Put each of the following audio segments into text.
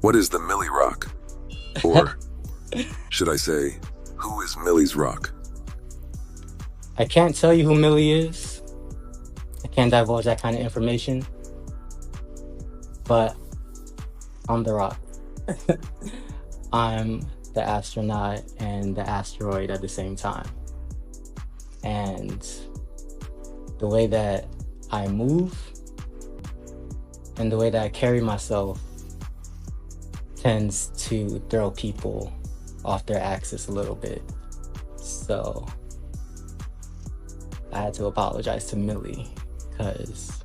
What is the Millie rock? Or should I say, who is Millie's rock? I can't tell you who Millie is. I can't divulge that kind of information. But I'm the rock. I'm the astronaut and the asteroid at the same time. And the way that I move and the way that I carry myself tends to throw people off their axis a little bit. So I had to apologize to Millie because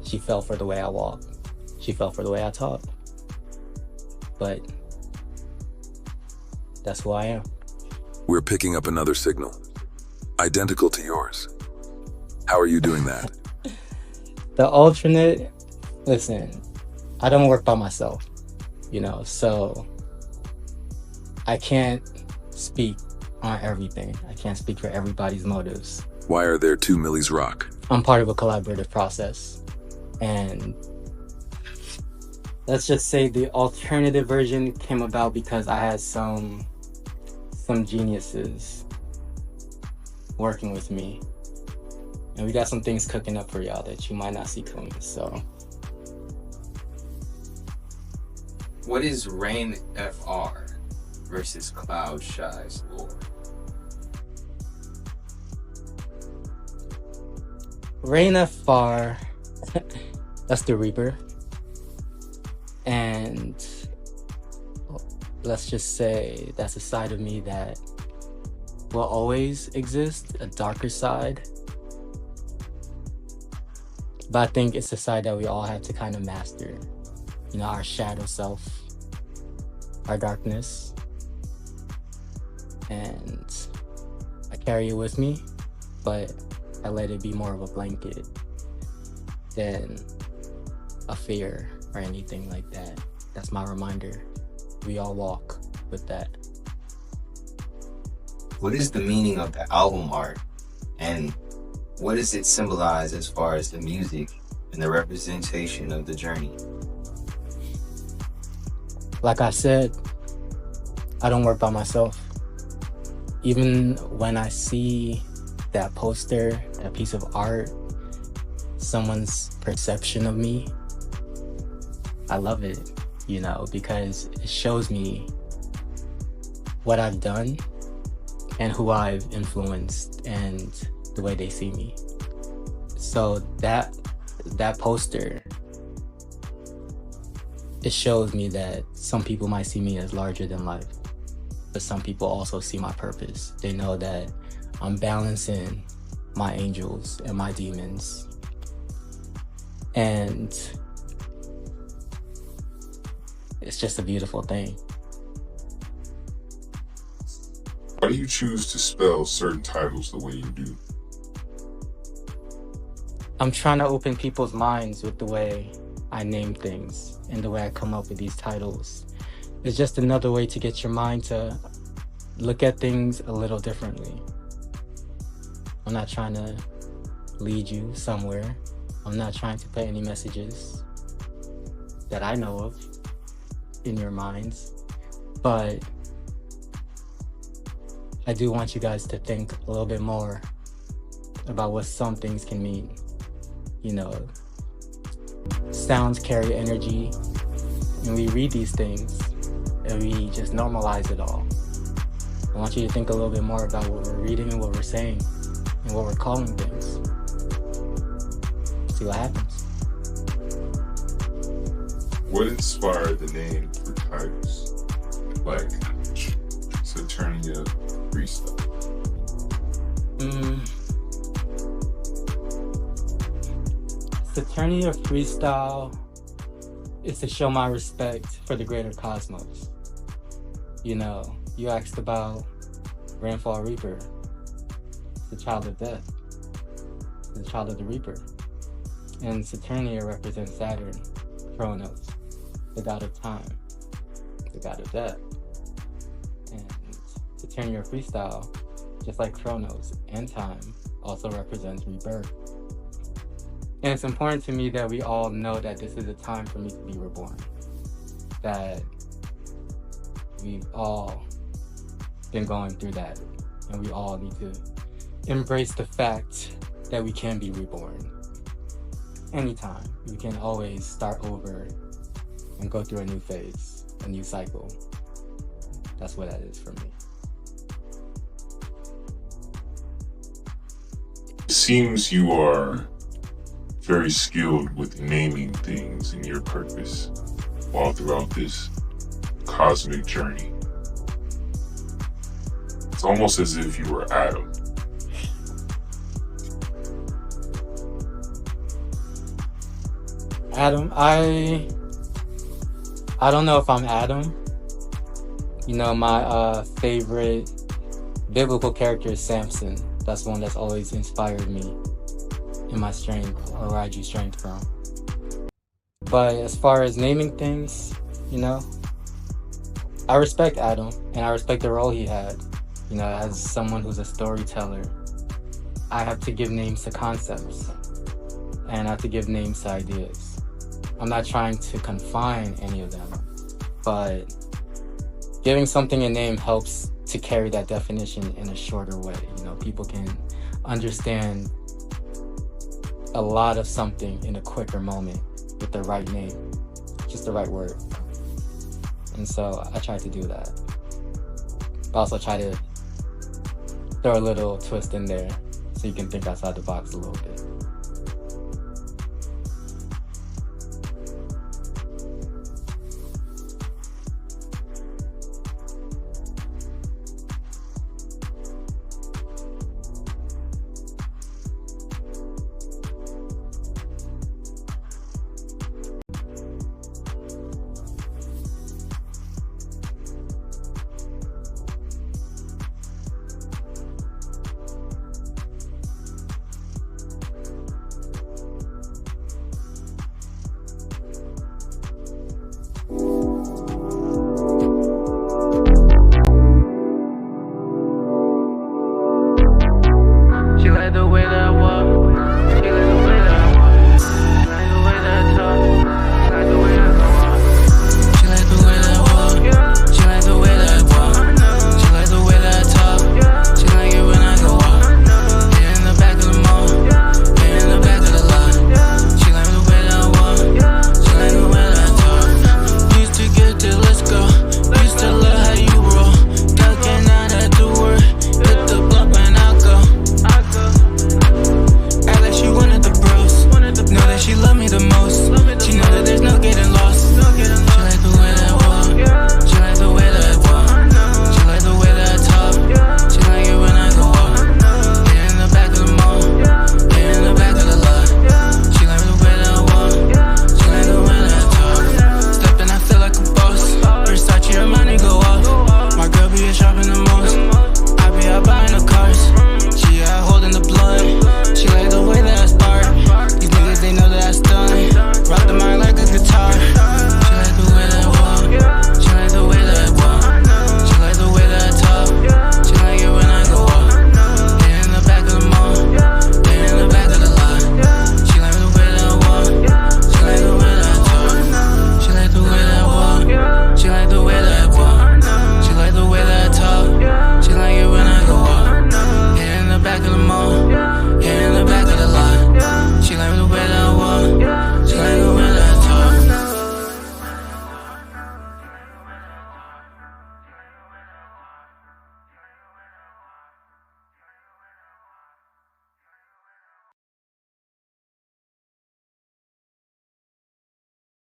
she fell for the way I walk. She fell for the way I talk. But that's who I am. We're picking up another signal, identical to yours. How are you doing that? The alternate, listen, I don't work by myself, so I can't speak on everything. I can't speak for everybody's motives. Why are there two Millie's rock? I'm part of a collaborative process. And let's just say the alternative version came about because I had some geniuses working with me. And we got some things cooking up for y'all that you might not see coming, so. What is Rain FR versus Cloud Shai's lore? Rain FR, that's the Reaper. And let's just say that's a side of me that will always exist, a darker side. But I think it's a side that we all have to kind of master. Our shadow self, our darkness. And I carry it with me, but I let it be more of a blanket than a fear or anything like that. That's my reminder. We all walk with that. What is the meaning of the album art? And what does it symbolize as far as the music and the representation of the journey? Like I said, I don't work by myself. Even when I see that poster, that piece of art, someone's perception of me, I love it, because it shows me what I've done and who I've influenced and the way they see me. So that poster, it shows me that some people might see me as larger than life, but some people also see my purpose. They know that I'm balancing my angels and my demons. And it's just a beautiful thing. Why do you choose to spell certain titles the way you do? I'm trying to open people's minds with the way I name things and the way I come up with these titles. It's just another way to get your mind to look at things a little differently. I'm not trying to lead you somewhere. I'm not trying to put any messages that I know of in your minds, but I do want you guys to think a little bit more about what some things can mean. Sounds carry energy, and we read these things and we just normalize it all. I want you to think a little bit more about what we're reading and what we're saying and what we're calling things. See what happens. What inspired the name for titles like Saturnia, Freestyle? Saturnia Freestyle is to show my respect for the greater cosmos. You asked about Rainfall Reaper, the child of death, the child of the Reaper. And Saturnia represents Saturn, Kronos, the god of time, the god of death. And Saturnia Freestyle, just like Kronos and time, also represents rebirth. And it's important to me that we all know that this is a time for me to be reborn. that we've all been going through that, and we all need to embrace the fact that we can be reborn anytime. We can always start over and go through a new phase, a new cycle. That's what that is for me. It seems you are very skilled with naming things in your purpose all throughout this cosmic journey. It's almost as if you were Adam. Adam, I don't know if I'm Adam. You know, my favorite biblical character is Samson. That's one that's always inspired me in my strength, or where I drew strength from. But as far as naming things, you know, I respect Adam, and I respect the role he had. You know, as someone who's a storyteller, I have to give names to concepts, and I have to give names to ideas. I'm not trying to confine any of them, but giving something a name helps to carry that definition in a shorter way. You know, people can understand a lot of something in a quicker moment with the right name, just the right word. And so I try to do that. But also try to throw a little twist in there so you can think outside the box a little bit.